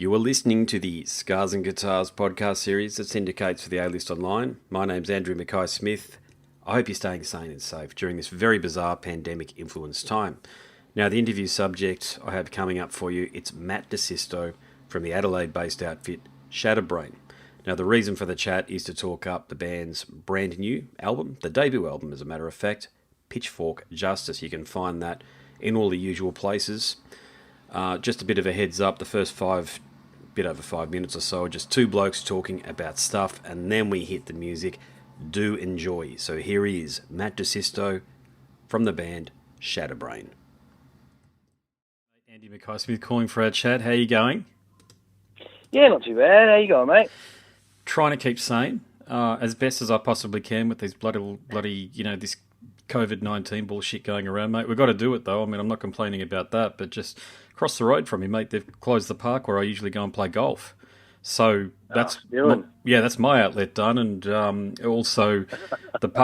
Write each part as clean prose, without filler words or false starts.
You are listening to the Scars and Guitars podcast series that syndicates for the A-List Online. My name's Andrew Mackay-Smith. I hope you're staying sane and safe during this very bizarre pandemic-influenced time. Now, the interview subject I have coming up for you, it's Matt Disisto from the Adelaide-based outfit Shatter Brain. Now, the reason for the chat is to talk up the band's brand new album, the debut album as a matter of fact, Pitchfork Justice. You can find that in all the usual places. Just a bit of a heads up, the first bit over 5 minutes or so, just two blokes talking about stuff, and then we hit the music. Do enjoy. So here is Matt Disisto from the band Shatter Brain. Andy Mackay-Smith calling for our chat. How you going? Yeah, not too bad. How you going, mate? Trying to keep sane as best as I possibly can with these bloody, this COVID-19 bullshit going around, mate. We've got to do it, though. I mean, I'm not complaining about that, but just across the road from me, mate, they've closed the park where I usually go and play golf. So that's my outlet done, and also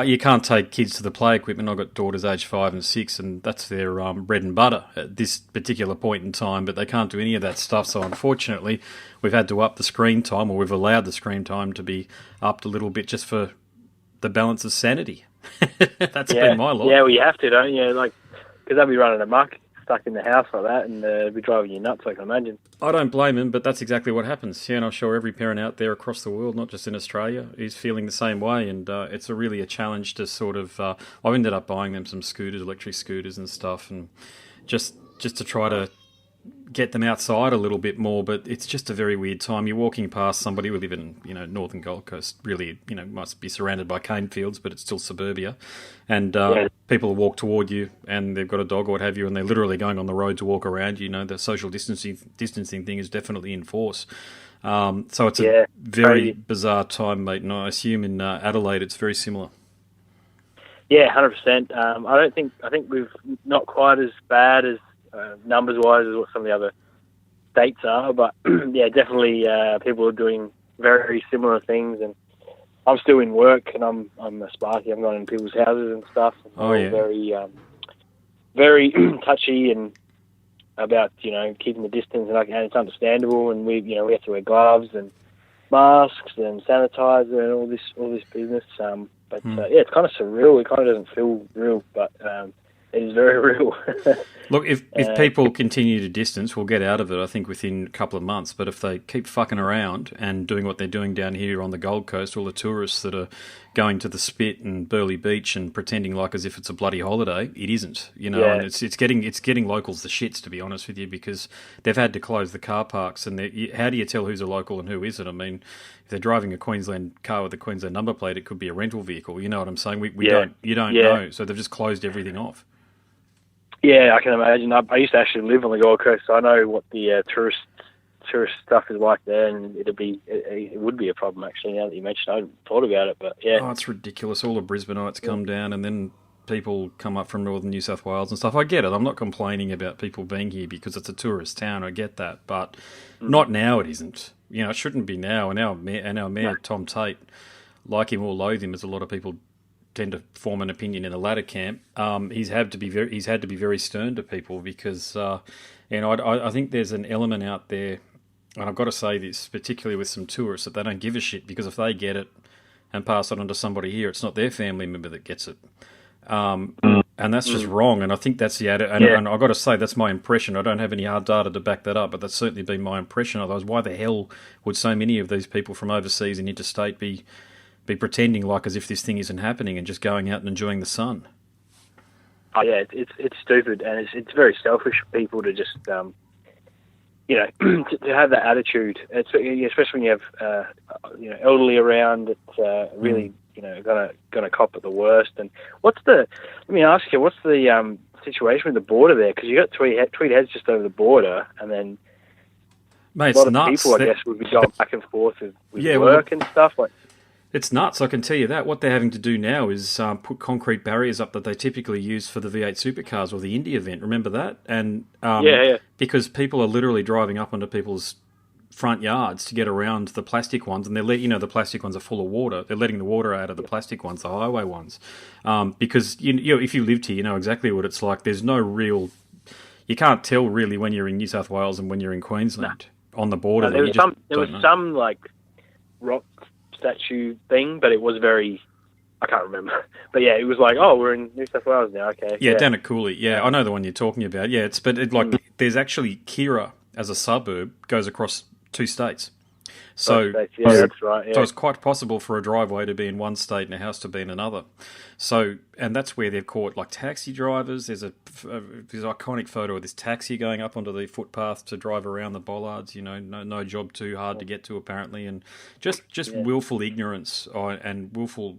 you can't take kids to the play equipment. I've got daughters aged 5 and 6, and that's their bread and butter at this particular point in time. But they can't do any of that stuff. So unfortunately, we've had to up the screen time, or we've allowed the screen time to be upped a little bit just for the balance of sanity. That's been my lot. Yeah, well, you have to, don't you? Because they'll be running amok, stuck in the house like that, and be driving you nuts, I can imagine. I don't blame him, but that's exactly what happens. Yeah, and I'm sure every parent out there across the world, not just in Australia, is feeling the same way, and it's really a challenge to sort of... I've ended up buying them some scooters, electric scooters and stuff, and just to try to get them outside a little bit more, but it's just a very weird time. You're walking past somebody who live in, northern Gold Coast, really, must be surrounded by cane fields, but it's still suburbia. And people walk toward you and they've got a dog or what have you, and they're literally going on the road to walk around you. The social distancing thing is definitely in force. So it's a very bizarre time, mate, and I assume in Adelaide it's very similar. Yeah, 100%. I think we've not quite as bad as numbers-wise as what some of the other states are, but yeah, definitely people are doing very similar things, and I'm still in work, and I'm a Sparky. I'm going in people's houses and stuff. And very touchy and about keeping the distance, and it's understandable. And we have to wear gloves and masks and sanitizer and all this business. But it's kind of surreal. It kind of doesn't feel real, but it is very real. Look, if people continue to distance, we'll get out of it, I think, within a couple of months. But if they keep fucking around and doing what they're doing down here on the Gold Coast, all the tourists that are going to the Spit and Burleigh Beach and pretending like as if it's a bloody holiday, it isn't. And it's getting locals the shits, to be honest with you, because they've had to close the car parks. And how do you tell who's a local and who isn't? I mean, if they're driving a Queensland car with a Queensland number plate, it could be a rental vehicle. You know what I'm saying? You don't know. So they've just closed everything off. Yeah, I can imagine. I used to actually live on the Gold Coast, so I know what the tourist stuff is like there, and it would be a problem, actually, now that you mentioned it. I hadn't thought about it, but yeah. Oh, it's ridiculous. All the Brisbaneites come down, and then people come up from northern New South Wales and stuff. I get it. I'm not complaining about people being here because it's a tourist town. I get that, but not now it isn't. It shouldn't be now. And our mayor, Tom Tate, like him or loathe him, as a lot of people tend to form an opinion in the latter camp. He's had to be very stern to people because, I think there's an element out there, and I've got to say this, particularly with some tourists, that they don't give a shit, because if they get it and pass it on to somebody here, it's not their family member that gets it. And that's just wrong. And I think that's the attitude. And I've got to say, that's my impression. I don't have any hard data to back that up, but that's certainly been my impression. Otherwise, why the hell would so many of these people from overseas and interstate be pretending like as if this thing isn't happening and just going out and enjoying the sun? Oh yeah, it's stupid, and it's very selfish for people to just to have that attitude. Especially when you have elderly around that really gonna cop at the worst. And let me ask you, what's the situation with the border there? Because you got Tweed Heads just over the border, and then mate, a lot of nuts. People, I guess, would be going back and forth with work and stuff like. It's nuts, I can tell you that. What they're having to do now is put concrete barriers up that they typically use for the V8 supercars or the Indy event. Remember that? And because people are literally driving up onto people's front yards to get around the plastic ones, and the plastic ones are full of water. They're letting the water out of the plastic ones, the highway ones, because if you lived here, you know exactly what it's like. There's no real, you can't tell really when you're in New South Wales and when you're in Queensland. on the border. There was some like rock statue thing, but it was very, I can't remember. But yeah, it was like, oh, we're in New South Wales now. Okay. Yeah, down at Cooley. Yeah, I know the one you're talking about. Yeah, there's actually Kira as a suburb goes across 2 states. So that's right. Yeah. So it's quite possible for a driveway to be in one state and a house to be in another. So, and that's where they've caught like taxi drivers. There's this iconic photo of this taxi going up onto the footpath to drive around the bollards. You know, no job too hard to get to apparently, and just willful ignorance and willful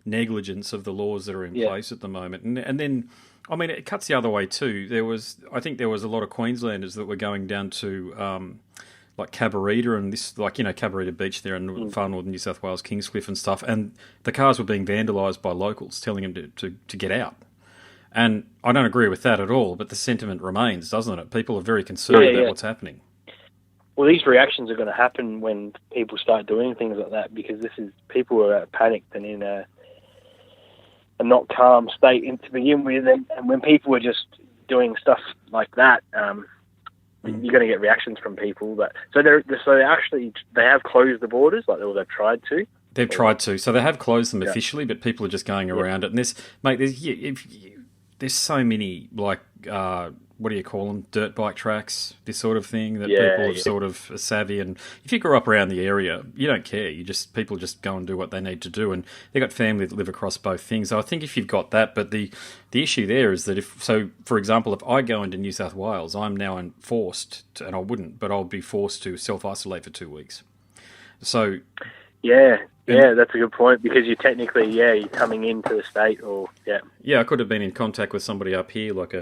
negligence of the laws that are in place at the moment. And then, I mean, it cuts the other way too. I think there was a lot of Queenslanders that were going down to like Cabarita and this, like, you know, Cabarita Beach there in far northern New South Wales, Kingscliff and stuff, and the cars were being vandalised by locals, telling them to get out. And I don't agree with that at all, but the sentiment remains, doesn't it? People are very concerned about what's happening. Well, these reactions are going to happen when people start doing things like that, because people are panicked and in a not calm state to begin with, and when people are just doing stuff like that, you're going to get reactions from people. But so they have closed the borders, like they've tried to. They've tried to. So they have closed them officially, but people are just going around it. And there's so many, like, what do you call them? Dirt bike tracks, this sort of thing that people are sort of savvy. And if you grew up around the area, you don't care. People just go and do what they need to do. And they've got family that live across both things. So I think if you've got that, but the issue there is that for example, if I go into New South Wales, I'm now forced to, and I wouldn't, but I'll be forced to self-isolate for 2 weeks. So... Yeah, that's a good point, because you're technically, you're coming into the state, Yeah, I could have been in contact with somebody up here, like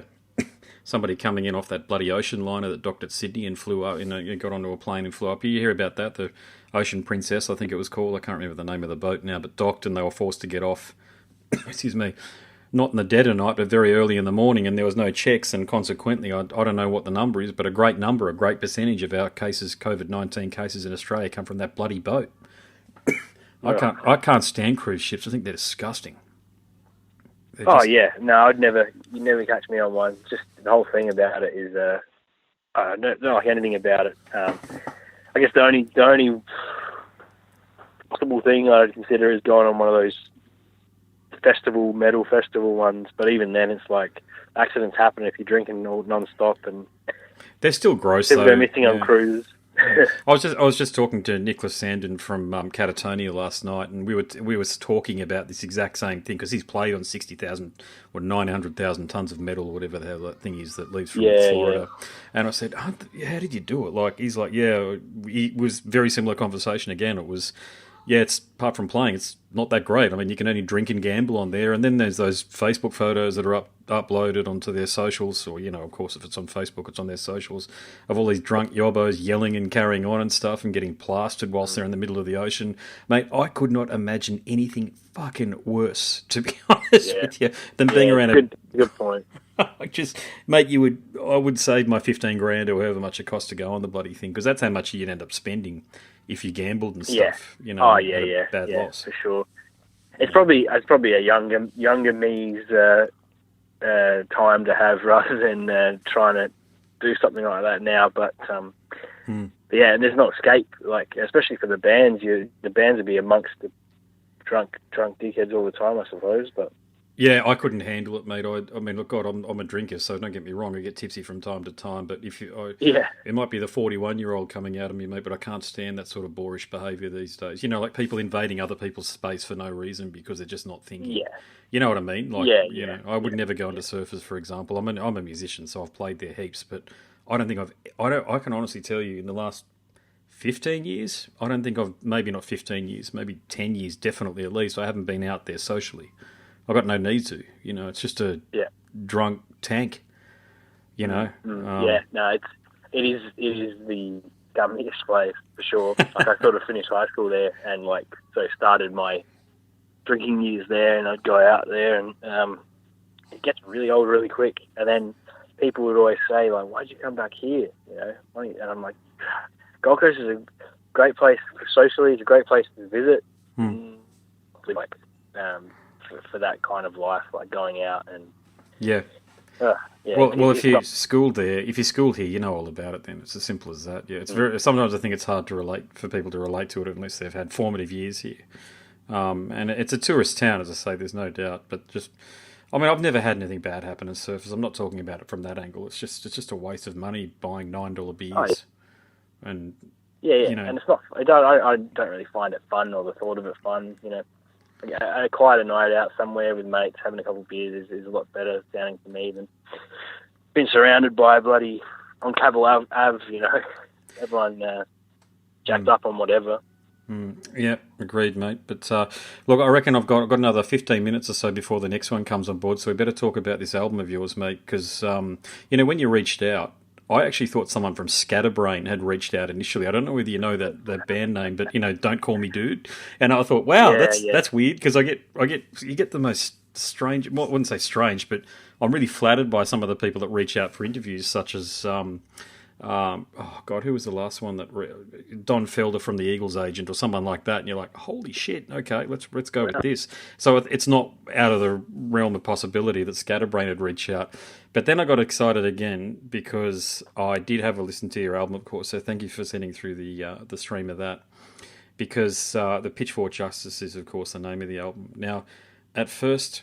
somebody coming in off that bloody ocean liner that docked at Sydney and flew up, got onto a plane and flew up. You hear about that, the Ocean Princess, I think it was called. I can't remember the name of the boat now, but docked and they were forced to get off, excuse me, not in the dead of night, but very early in the morning, and there was no checks, and consequently, I don't know what the number is, but a great percentage of our cases, COVID-19 cases in Australia, come from that bloody boat. I can't stand cruise ships. I think they're disgusting. No, you'd never catch me on one. Just the whole thing about it is, I don't like anything about it. I guess the only possible thing I'd consider is going on one of those metal festival ones. But even then, it's like accidents happen if you're drinking non-stop, and they're still gross. People go missing on cruises. I was just talking to Nicholas Sandon from Catatonia last night, and we were talking about this exact same thing, because he's played on 60,000 or 900,000 tons of metal, or whatever the hell that thing is that leaves from Florida. Yeah. And I said, how did you do it? Like, he's like, it was very similar conversation again. It was, it's apart from playing, it's not that great. I mean, you can only drink and gamble on there, and then there's those Facebook photos that are uploaded onto their socials, or, of course, if it's on Facebook, it's on their socials, of all these drunk yobbos yelling and carrying on and stuff and getting plastered whilst they're in the middle of the ocean. Mate, I could not imagine anything fucking worse, to be honest with you, than being around good point. Mate, I would save my 15 grand or however much it costs to go on the bloody thing, because that's how much you'd end up spending if you gambled and stuff. Bad loss for sure. It's probably a younger me's time to have, rather than trying to do something like that now. But and there's no escape. Like, especially for the bands, the bands would be amongst the drunk dickheads all the time, I suppose. But yeah, I couldn't handle it, mate. I mean, look, God, I'm a drinker, so don't get me wrong. I get tipsy from time to time, but it might be the 41-year-old coming out of me, mate. But I can't stand that sort of boorish behaviour these days. Like people invading other people's space for no reason because they're just not thinking. Yeah, you know what I mean? Like, I would never go into Surfers, for example. I'm a musician, so I've played there heaps, but I don't think I can honestly tell you in the last 15 years, I don't think maybe not 15 years, maybe 10 years, definitely at least, I haven't been out there socially. I've got no need to, it's just a drunk tank, it is the gummiest place for sure. Like, I sort of finished high school there, and so started my drinking years there, and I'd go out there, and it gets really old really quick. And then people would always say, like, why'd you come back here? And I'm like, Gold Coast is a great place socially. It's a great place to visit. For that kind of life, like going out and Yeah, Well, if you're schooled there, if you're schooled here, you know all about it. Then it's as simple as that. Yeah, it's very. Sometimes I think it's hard to relate for people to relate to it unless they've had formative years here. And it's a tourist town, as I say. There's no doubt. But just, I mean, I've never had anything bad happen in surfers. I'm not talking about it from that angle. It's just a waste of money buying $9 beers, and yeah, you know, and it's not. I don't really find it fun or the thought of it fun. You know, a quieter night out somewhere with mates, having a couple of beers is a lot better sounding to me than being surrounded by bloody on Cavill Ave, you know, everyone jacked up on whatever. Yeah, agreed, mate. But look, I reckon I've got another 15 minutes or so before the next one comes on board, so we better talk about this album of yours, mate, because, you know, when you reached out, I actually thought someone from Shatter Brain had reached out initially. I don't know whether you know that band name, but, you know, Don't Call Me Dude. And I thought, wow, that's weird, because you get the most strange, well, I wouldn't say strange, but I'm really flattered by some of the people that reach out for interviews, such as... oh God, who was the last one that Don Felder from the Eagles agent or someone like that? And you're like, holy shit, okay, let's go with this. So it's not out of the realm of possibility that Scatterbrain had reached out. But then I got excited again because I did have a listen to your album, of course. So thank you for sending through the stream of that. Because the Pitchfork Justice is, of course, the name of the album. Now, at first,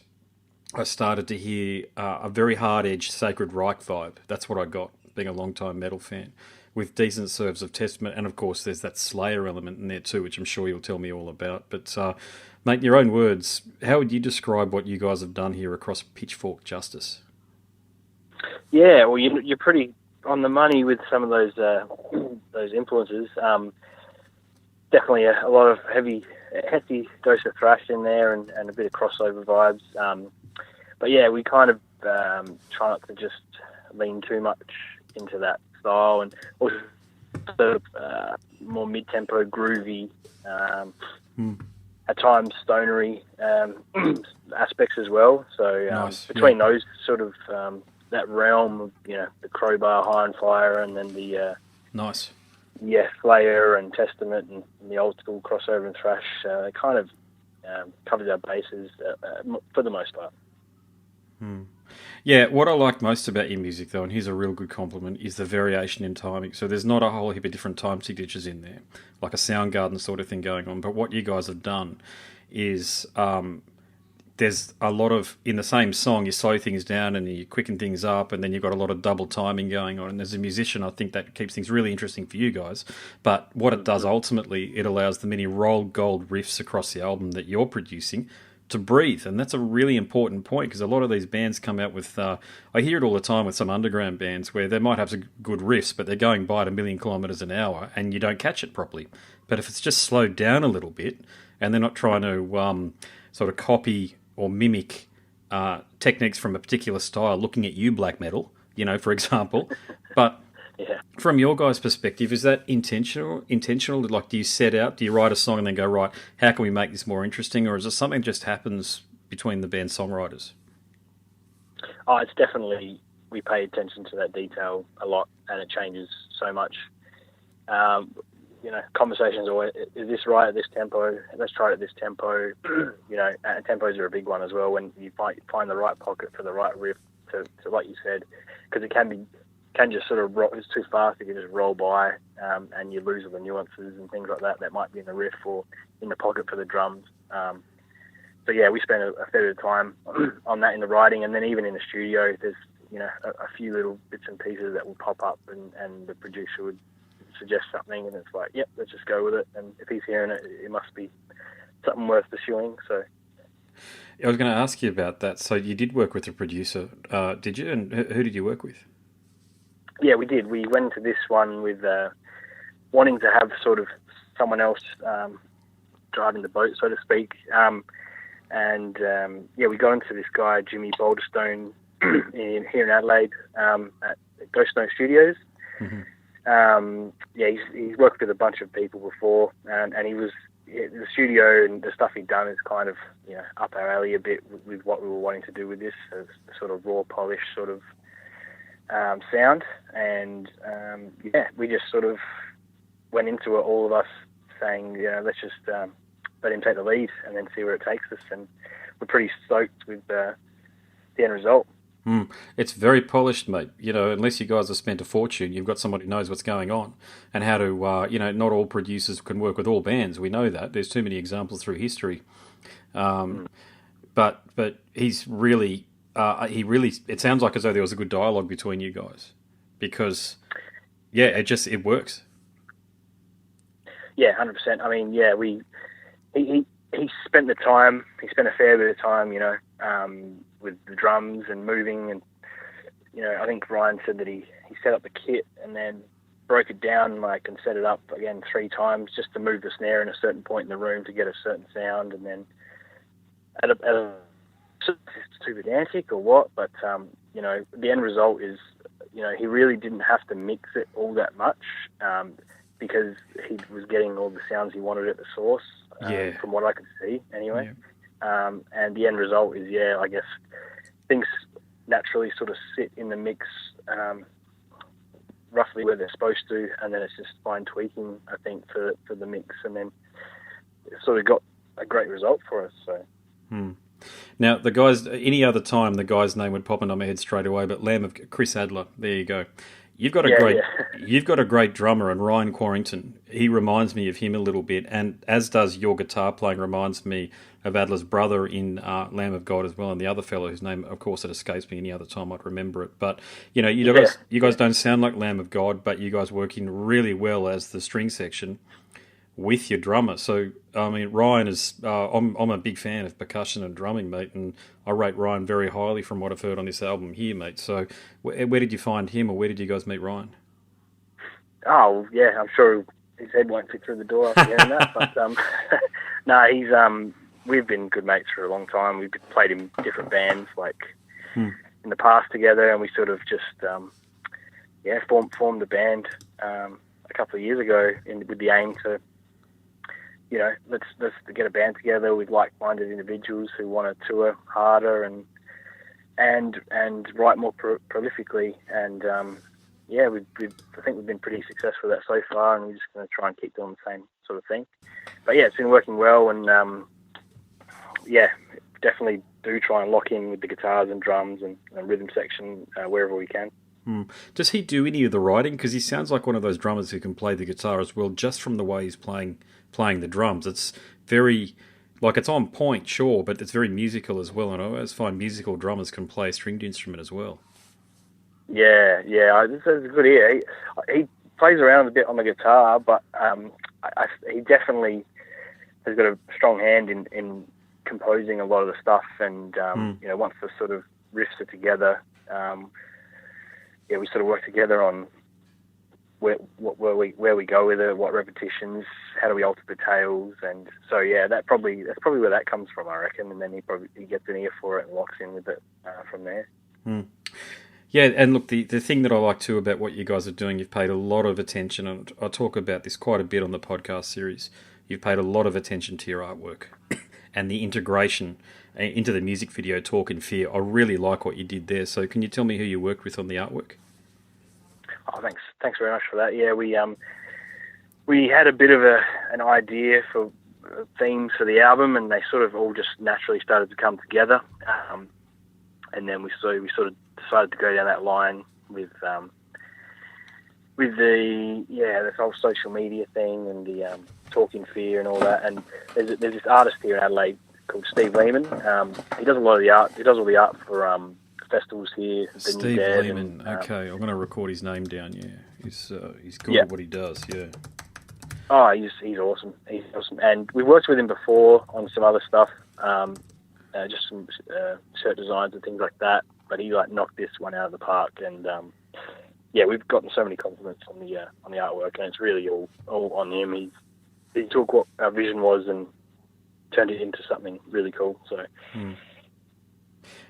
I started to hear a very hard-edged Sacred Reich vibe. That's what I got, being a long-time metal fan, with decent serves of Testament, and of course there's that Slayer element in there too, which I'm sure you'll tell me all about. But mate, in your own words, how would you describe what you guys have done here across Pitchfork Justice? Yeah, well, you're pretty on the money with some of those influences. Definitely a lot of hefty dose of thrash in there, and a bit of crossover vibes. But yeah, we kind of try not to just lean too much into that style, and also sort of more mid-tempo, groovy, at times stonery aspects as well. So Nice. between those sort of that realm of, you know, the Crowbar, High on Fire, and then the nice, Slayer and Testament and the old school crossover and thrash, they kind of covers our bases for the most part. Yeah, what I like most about your music, though, and here's a real good compliment, is the variation in timing. So there's not a whole heap of different time signatures in there, like a Soundgarden sort of thing going on. But what you guys have done is there's a lot of, in the same song, you slow things down and you quicken things up, and then you've got a lot of double timing going on. And as a musician, I think that keeps things really interesting for you guys. But what it does ultimately, it allows the many rolled gold riffs across the album that you're producing to breathe, and that's a really important point, because a lot of these bands come out with I hear it all the time with some underground bands where they might have some good riffs, but they're going by at 1,000,000 kilometres an hour and you don't catch it properly. But if it's just slowed down a little bit and they're not trying to sort of copy or mimic techniques from a particular style, looking at you, black metal, you know, for example, but Yeah. from your guys' perspective, is that intentional? Like, do you write a song and then go, right, how can we make this more interesting? Or is it something that just happens between the band songwriters? Oh, it's definitely, we pay attention to that detail a lot, and it changes so much. You know, conversations always, is this right at this tempo? Let's try it at this tempo. You know, and tempos are a big one as well, when you find the right pocket for the right riff to like you said, because it can just sort of roll, it's too fast, it can just roll by, and you lose all the nuances and things like that might be in the riff or in the pocket for the drums. So yeah, we spend a fair bit of time on that in the writing, and then even in the studio, there's, you know, a few little bits and pieces that will pop up, and the producer would suggest something, and it's like, yep, let's just go with it. And if he's hearing it, it must be something worth pursuing. So I was going to ask you about that. So you did work with a producer, did you? And who did you work with? Yeah, we did. We went into this one with wanting to have sort of someone else driving the boat, so to speak. Yeah, we got into this guy, Jimmy Boulderstone, here in Adelaide at Ghost Note Studios. Mm-hmm. Yeah, he's worked with a bunch of people before, and he was, the studio and the stuff he'd done is kind of, you know, up our alley a bit with what we were wanting to do with this, a sort of raw, polished sort of sound. And yeah, we just sort of went into it, all of us, saying, you know, let's just let him take the lead and then see where it takes us. And we're pretty stoked with the end result. It's very polished, mate. Unless you guys have spent a fortune, you've got somebody who knows what's going on and how to, not all producers can work with all bands. We know that. There's too many examples through history. But he's really, it sounds like as though there was a good dialogue between you guys because, yeah, it works. Yeah, 100%. I mean, yeah, he spent the time. He spent a fair bit of time, with the drums and moving, and I think Ryan said that he set up the kit and then broke it down and set it up again 3 times just to move the snare in a certain point in the room to get a certain sound, and then it's too pedantic or what, but the end result is he really didn't have to mix it all that much. Because he was getting all the sounds he wanted at the source, from what I could see anyway. Yeah. And the end result is, I guess things naturally sort of sit in the mix roughly where they're supposed to, and then it's just fine tweaking, I think, for the mix, and then it sort of got a great result for us. So. Now, the guys, any other time, the guy's name would pop into my head straight away, but Chris Adler, there you go. You've got a great drummer, and Ryan Quarrington. He reminds me of him a little bit, and as does your guitar playing reminds me of Adler's brother in Lamb of God as well, and the other fellow whose name, of course, it escapes me. Any other time I'd remember it, but you guys don't sound like Lamb of God, but you guys work in really well as the string section with your drummer. So, I mean, Ryan is... I'm a big fan of percussion and drumming, mate, and I rate Ryan very highly from what I've heard on this album here, mate. So, where did you find him, or where did you guys meet Ryan? Oh, yeah, I'm sure his head won't fit through the door after hearing that, but no, he's... we've been good mates for a long time. We've played in different bands, in the past together, and we sort of just, formed a band a couple of years ago with the aim to... let's get a band together with like-minded individuals who want to tour harder and write more prolifically. And I think we've been pretty successful with that so far, and we're just going to try and keep doing the same sort of thing. But yeah, it's been working well, and definitely do try and lock in with the guitars and drums and rhythm section wherever we can. Does he do any of the writing? Because he sounds like one of those drummers who can play the guitar as well, just from the way he's playing the drums. It's very, it's on point, sure, but it's very musical as well, and I always find musical drummers can play a stringed instrument as well. Yeah, it's a good ear. He plays around a bit on the guitar, but he definitely has got a strong hand in composing a lot of the stuff, and once the sort of riffs are together, we sort of work together on where we go with it, what repetitions, how do we alter the tails, and so that's probably where that comes from, I reckon. And then he gets an ear for it and locks in with it from there. Yeah, and look, the thing that I like too about what you guys are doing, you've paid a lot of attention, and I talk about this quite a bit on the podcast series. You've paid a lot of attention to your artwork and the integration into the music video Talk in Fear. I really like what you did there. So can you tell me who you worked with on the artwork? Oh, thanks very much for that. Yeah, we had a bit of an idea for themes for the album, and they sort of all just naturally started to come together. And then we sort of decided to go down that line with this whole social media thing and the Talk in Fear and all that. And there's this artist here in Adelaide called Steve Lehman. He does a lot of the art. He does all the art for festivals here. Steve Lehman. Okay, I'm going to record his name down. Yeah, he's good at what he does. Yeah. Oh, he's awesome. He's awesome, and we worked with him before on some other stuff, just some shirt designs and things like that. But he knocked this one out of the park, and we've gotten so many compliments on the artwork, and it's really all on him. He took what our vision was and turned it into something really cool. So.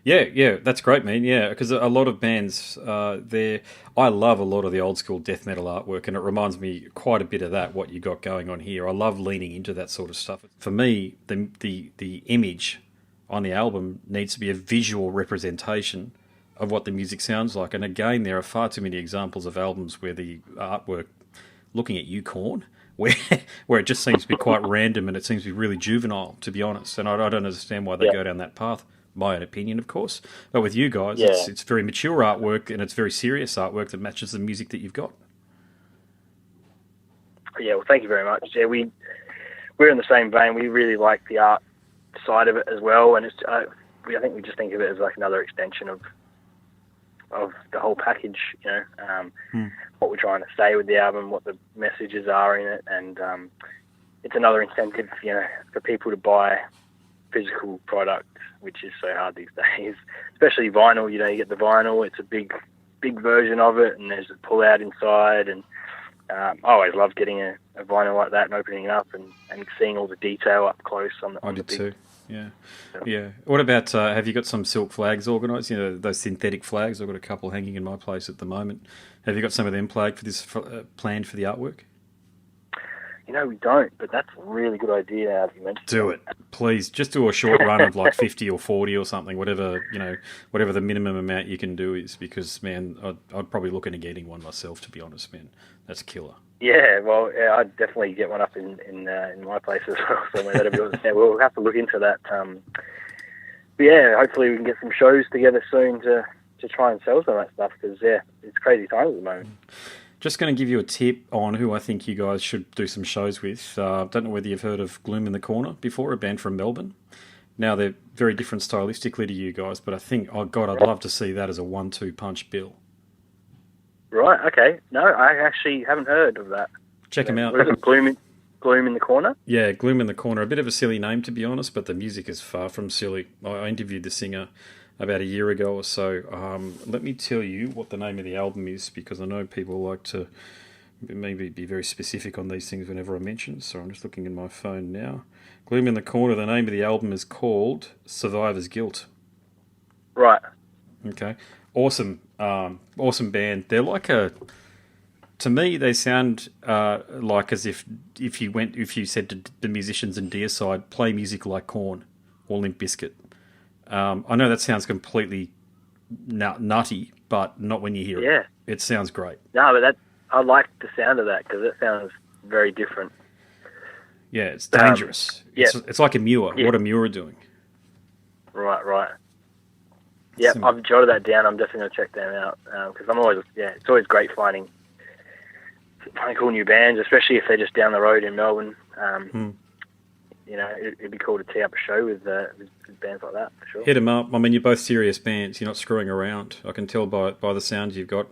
Yeah, that's great, man. Yeah, because a lot of bands, I love a lot of the old school death metal artwork, and it reminds me quite a bit of that, what you got going on here. I love leaning into that sort of stuff. For me, the image on the album needs to be a visual representation of what the music sounds like. And again, there are far too many examples of albums where the artwork, looking at you, Korn, where it just seems to be quite random, and it seems to be really juvenile, to be honest. And I don't understand why they go down that path. my own opinion, of course. But with you guys, Yeah. it's very mature artwork and it's very serious artwork that matches the music that you've got. Yeah, well, thank you very much. Yeah, we're in the same vein. We really like the art side of it as well, and I think we just think of it as like another extension of the whole package. What we're trying to say with the album, what the messages are in it, and it's another incentive, for people to buy physical product, which is so hard these days, especially vinyl. You get the vinyl; it's a big version of it, and there's a pull out inside, and I always love getting a vinyl like that and opening it up and seeing all the detail up close on the. I did too. Yeah. What about, have you got some silk flags organised? Those synthetic flags. I've got a couple hanging in my place at the moment. Have you got some of them planned for the artwork? We don't, but that's a really good idea now that you mentioned. Do it. Please, just do a short run of like 50 or 40 or something, whatever the minimum amount you can do is, because, man, I'd probably look into getting one myself, to be honest, man. That's killer. Yeah, well, I'd definitely get one up in my place as well. So we'll have to look into that. But yeah, hopefully we can get some shows together soon to try and sell some of that stuff, because it's crazy times at the moment. Just going to give you a tip on who I think you guys should do some shows with. Don't know whether you've heard of Gloom in the Corner before, a band from Melbourne. Now, they're very different stylistically to you guys, but I think, I'd love to see that as a 1-2 punch bill. Right, okay. No, I actually haven't heard of that. Check them out. What is it, Gloom in the Corner? Yeah, Gloom in the Corner. A bit of a silly name, to be honest, but the music is far from silly. I interviewed the singer about a year ago or so. Let me tell you what the name of the album is, because I know people like to maybe be very specific on these things whenever I mention. So I'm just looking in my phone now. Gloom in the Corner, the name of the album is called Survivor's Guilt. Right. Okay. Awesome band. They're like to me, they sound like as if you said to the musicians in Deicide, play music like Korn or Limp Bizkit. I know that sounds completely nutty, but not when you hear it. Yeah. It sounds great. No, but I like the sound of that, because it sounds very different. Yeah, it's dangerous. It's like a Muir. Yeah. What a Muir are doing. Right. Yeah, I've jotted that down. I'm definitely going to check them out, because it's always great finding cool new bands, especially if they're just down the road in Melbourne. It'd be cool to tee up a show with bands like that, for sure. Hit them up. I mean, you're both serious bands. You're not screwing around. I can tell by the sounds you've got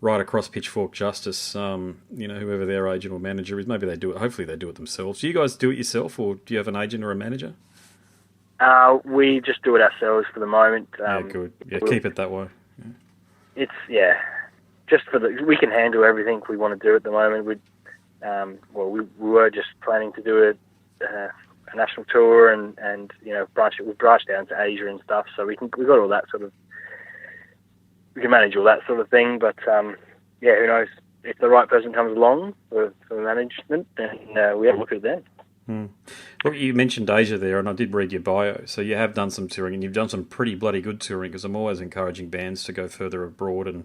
right across Pitchfork Justice. Whoever their agent or manager is, maybe they do it. Hopefully they do it themselves. Do you guys do it yourself, or do you have an agent or a manager? We just do it ourselves for the moment. Yeah, good. Yeah, keep it that way. Yeah. It's just we can handle everything we want to do at the moment. We were just planning to do a national tour and we've branched down to Asia and stuff, so we've got all that sort of, we can manage all that sort of thing. But who knows, if the right person comes along for management, then we have a look at it then. Look, you mentioned Asia there, and I did read your bio. So you have done some touring, and you've done some pretty bloody good touring, because I'm always encouraging bands to go further abroad. And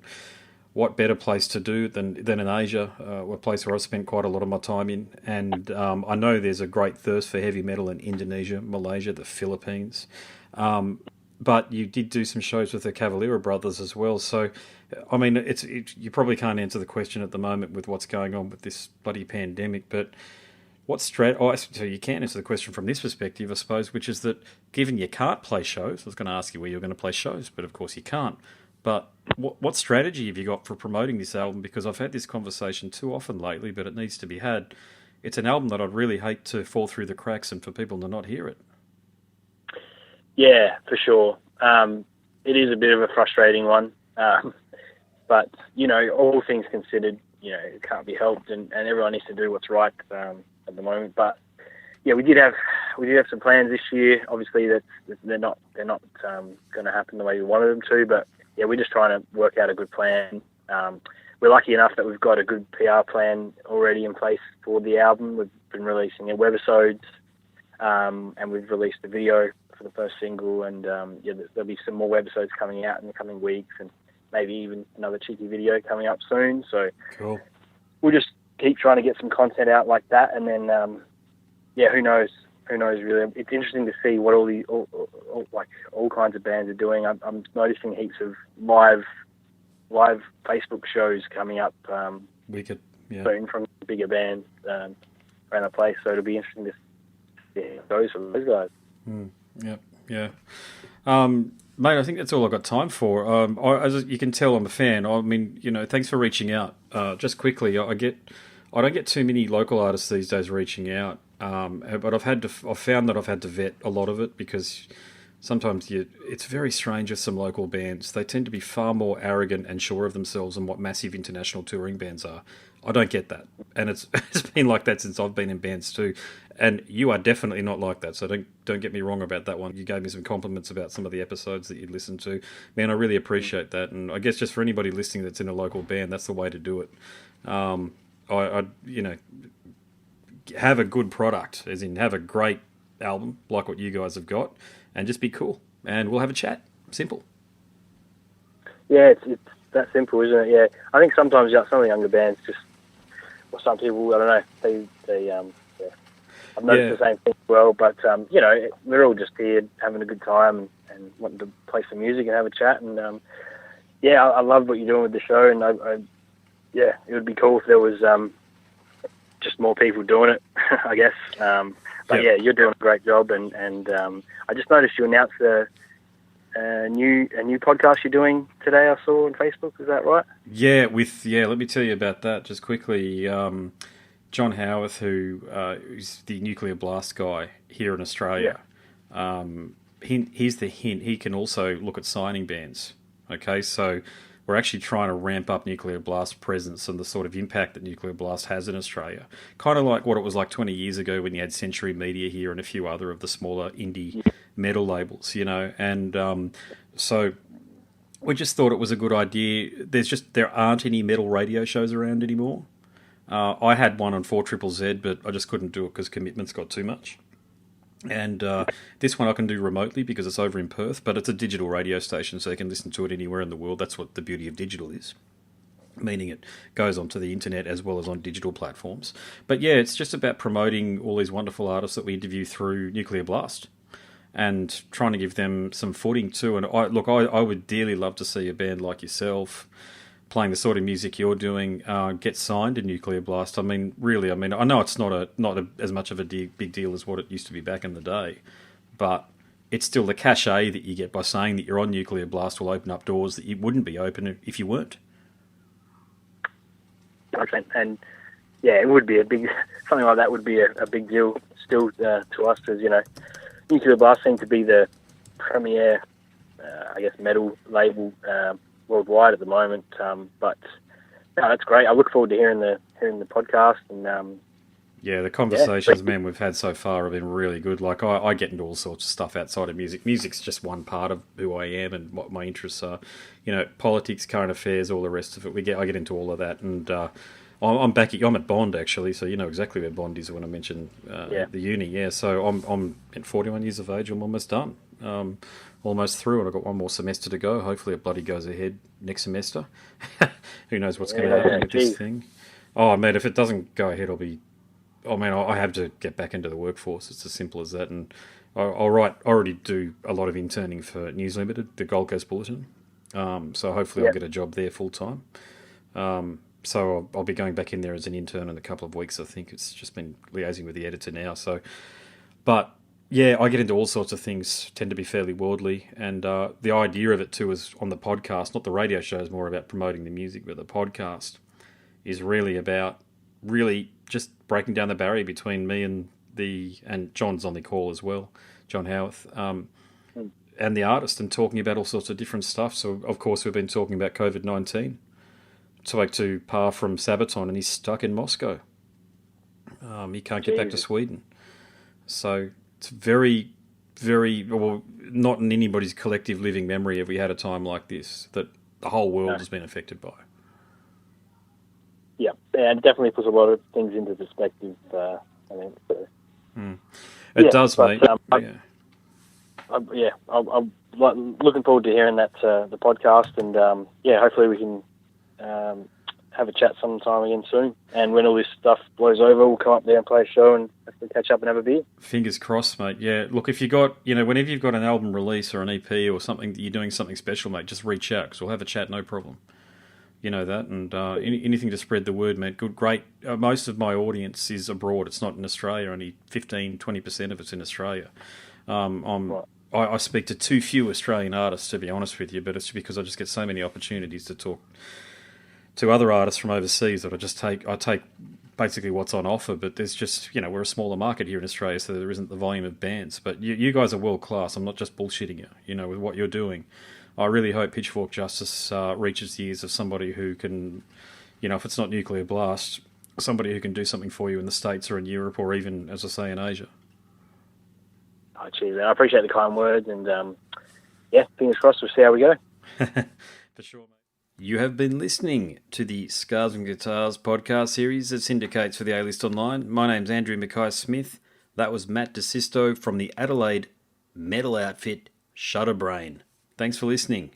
what better place to do than in Asia, a place where I've spent quite a lot of my time in. And I know there's a great thirst for heavy metal in Indonesia, Malaysia, the Philippines. But you did do some shows with the Cavalera Brothers as well. So, I mean, you probably can't answer the question at the moment with what's going on with this bloody pandemic, but so you can answer the question from this perspective, I suppose, which is that given you can't play shows, I was going to ask you where you're going to play shows, but of course you can't. But what strategy have you got for promoting this album? Because I've had this conversation too often lately, but it needs to be had. It's an album that I'd really hate to fall through the cracks and for people to not hear it. Yeah, for sure. It is a bit of a frustrating one. But, all things considered, it can't be helped, and everyone needs to do what's right at the moment. But yeah, we did have some plans this year. Obviously, they're not going to happen the way we wanted them to. But yeah, we're just trying to work out a good plan. We're lucky enough that we've got a good PR plan already in place for the album. We've been releasing webisodes, and we've released a video for the first single. And there'll be some more webisodes coming out in the coming weeks, and maybe even another cheeky video coming up soon. So cool. We'll just keep trying to get some content out like that, and then who knows? who knows really. It's interesting to see what all kinds of bands are doing. I'm noticing heaps of live Facebook shows coming up Wicked, yeah. soon from bigger bands around the place. So it'll be interesting to see how it goes for those guys. Yeah. Mate, I think that's all I've got time for. As you can tell, I'm a fan. I mean, thanks for reaching out. Just quickly, I don't get too many local artists these days reaching out, but I've found that I've had to vet a lot of it because sometimes it's very strange with some local bands. They tend to be far more arrogant and sure of themselves than what massive international touring bands are. I don't get that, and it's been like that since I've been in bands too. And you are definitely not like that, so don't get me wrong about that one. You gave me some compliments about some of the episodes that you'd listened to. Man, I really appreciate that, and I guess just for anybody listening that's in a local band, that's the way to do it. Have a good product, as in have a great album like what you guys have got, and just be cool, and we'll have a chat. Simple. Yeah, it's that simple, isn't it? Yeah, I think sometimes some of the younger bands just, or some people, I don't know, they I've noticed the same thing as well, but we're all just here having a good time and wanting to play some music and have a chat, and I love what you're doing with the show, and it would be cool if there was just more people doing it, I guess. You're doing a great job, and I just noticed you announced a new podcast you're doing today. I saw on Facebook. Is that right? Yeah, let me tell you about that just quickly. John Howarth, who is the Nuclear Blast guy here in Australia, here's the hint. He can also look at signing bands. Okay, so we're actually trying to ramp up Nuclear Blast's presence and the sort of impact that Nuclear Blast has in Australia. Kind of like what it was like 20 years ago when you had Century Media here and a few other of the smaller indie metal labels, and so we just thought it was a good idea. There aren't any metal radio shows around anymore. I had one on 4ZZZ, but I just couldn't do it because commitments got too much. And this one I can do remotely because it's over in Perth, but it's a digital radio station, so you can listen to it anywhere in the world. That's what the beauty of digital is, meaning it goes onto the internet as well as on digital platforms. But yeah, it's just about promoting all these wonderful artists that we interview through Nuclear Blast and trying to give them some footing too. And I would dearly love to see a band like yourself playing the sort of music you're doing, get signed to Nuclear Blast. I know it's not as much of a big deal as what it used to be back in the day, but it's still the cachet that you get by saying that you're on Nuclear Blast will open up doors that you wouldn't be open if you weren't. And yeah, it would be something like that would be a big deal still to us, as Nuclear Blast seem to be the premier, metal label worldwide at the moment, but that's great. I look forward to hearing the podcast, and the conversations, man, we've had so far have been really good. Like I get into all sorts of stuff outside of music. Music's just one part of who I am and what my interests are. Politics, current affairs, all the rest of it. I get into all of that, and I'm at Bond actually, so you know exactly where Bond is when I mention the uni. Yeah, so I'm at 41 years of age. I'm almost done. Almost through, and I've got one more semester to go. Hopefully it bloody goes ahead next semester. Who knows what's going to happen with this thing. Oh, mate, if it doesn't go ahead, I have to get back into the workforce. It's as simple as that. And I already do a lot of interning for News Limited, the Gold Coast Bulletin. So hopefully I'll get a job there full time. So I'll be going back in there as an intern in a couple of weeks. I think it's just been liaising with the editor now. But yeah, I get into all sorts of things, tend to be fairly worldly, and the idea of it too is on the podcast, not the radio show, is more about promoting the music, but the podcast is really about just breaking down the barrier between me and John's on the call as well, John Howarth, and the artist, and talking about all sorts of different stuff. So of course we've been talking about COVID-19. Spoke to Pa from Sabaton, and he's stuck in Moscow. He can't get back to Sweden, so it's very, very, well, not in anybody's collective living memory have we had a time like this that the whole world has been affected by. Yeah, and it definitely puts a lot of things into perspective, I think. So. It does, but, mate. I'm looking forward to hearing that the podcast, and hopefully we can have a chat sometime again soon. And when all this stuff blows over, we'll come up there and play a show and catch up and have a beer. Fingers crossed, mate. Yeah, look, if you got, whenever you've got an album release or an EP or something that you're doing something special, mate, just reach out because we'll have a chat, no problem. You know that, and anything to spread the word, mate. Good, great. Most of my audience is abroad. It's not in Australia. Only 15-20% of it's in Australia. I speak to too few Australian artists, to be honest with you, but it's because I just get so many opportunities to talk to other artists from overseas that I take basically what's on offer. But there's just, we're a smaller market here in Australia, so there isn't the volume of bands. But you guys are world class. I'm not just bullshitting you, with what you're doing. I really hope Pitchfork Justice reaches the ears of somebody who can, if it's not Nuclear Blast, somebody who can do something for you in the States or in Europe or even, as I say, in Asia. Oh, cheers, man. I appreciate the kind words, and fingers crossed. We'll see how we go. For sure, mate. You have been listening to the Scars and Guitars podcast series that syndicates for the A-List Online. My name's Andrew Mackay-Smith. That was Matt Disisto from the Adelaide metal outfit Shatter Brain. Thanks for listening.